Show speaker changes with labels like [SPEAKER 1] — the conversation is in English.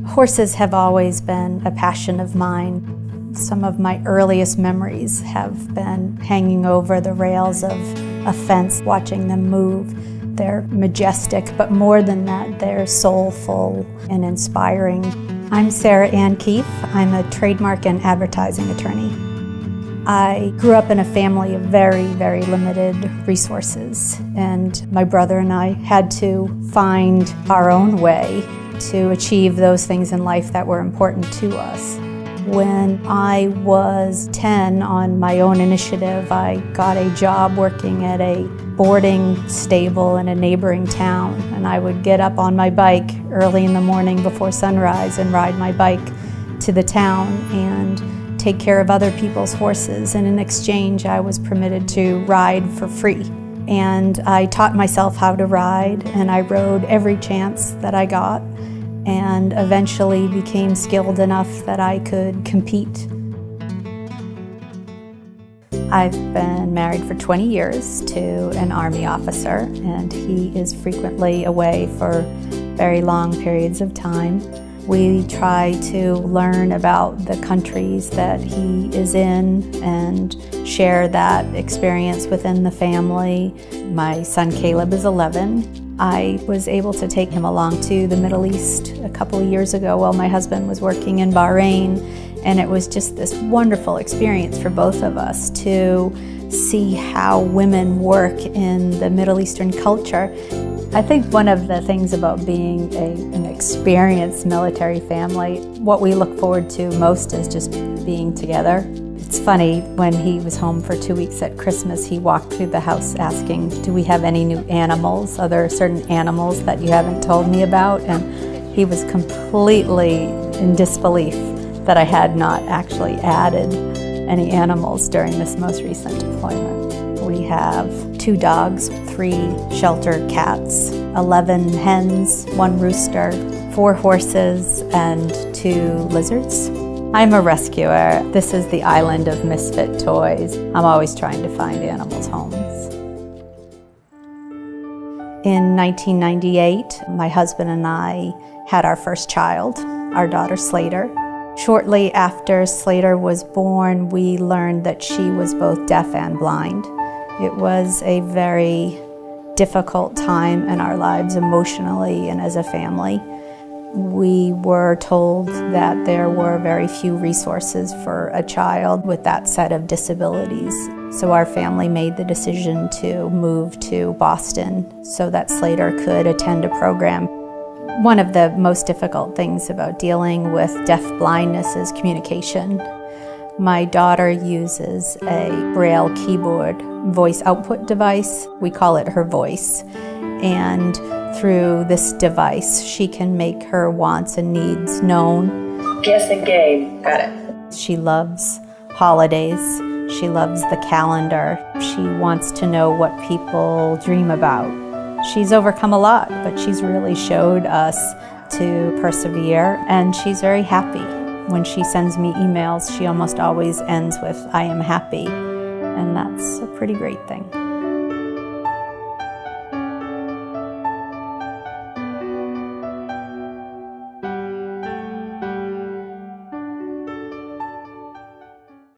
[SPEAKER 1] Horses have always been a passion of mine. Some of my earliest memories have been hanging over the rails of a fence, watching them move. They're majestic, but more than that, they're soulful and inspiring. I'm Sarah Ann Keefe. I'm a trademark and advertising attorney. I grew up in a family of very, very limited resources, and my brother and I had to find our own way to achieve those things in life that were important to us. When I was 10, on my own initiative, I got a job working at a boarding stable in a neighboring town, and I would get up on my bike early in the morning before sunrise and ride my bike to the town and take care of other people's horses, and in exchange I was permitted to ride for free. And I taught myself how to ride, and I rode every chance that I got, and eventually became skilled enough that I could compete. I've been married for 20 years to an Army officer, and he is frequently away for very long periods of time. We try to learn about the countries that he is in and share that experience within the family. My son Caleb is 11. I was able to take him along to the Middle East a couple of years ago while my husband was working in Bahrain, and it was just this wonderful experience for both of us to see how women work in the Middle Eastern culture. I think one of the things about being an experienced military family, what we look forward to most is just being together. It's funny, when he was home for 2 weeks at Christmas, he walked through the house asking, do we have any new animals? Are there certain animals that you haven't told me about? And he was completely in disbelief that I had not actually added any animals during this most recent deployment. We have 2 dogs, 3 shelter cats, 11 hens, 1 rooster, 4 horses, and 2 lizards. I'm a rescuer. This is the island of misfit toys. I'm always trying to find animals' homes. In 1998, my husband and I had our first child, our daughter Slater. Shortly after Slater was born, we learned that she was both deaf and blind. It was a very difficult time in our lives emotionally and as a family. We were told that there were very few resources for a child with that set of disabilities. So our family made the decision to move to Boston so that Slater could attend a program. One of the most difficult things about dealing with deaf blindness is communication. My daughter uses a Braille keyboard voice output device. We call it her voice. And through this device, she can make her wants and needs known.
[SPEAKER 2] Guess the game. Got it.
[SPEAKER 1] She loves holidays. She loves the calendar. She wants to know what people dream about. She's overcome a lot, but she's really showed us to persevere, and she's very happy. When she sends me emails, she almost always ends with, "I am happy," and that's a pretty great thing.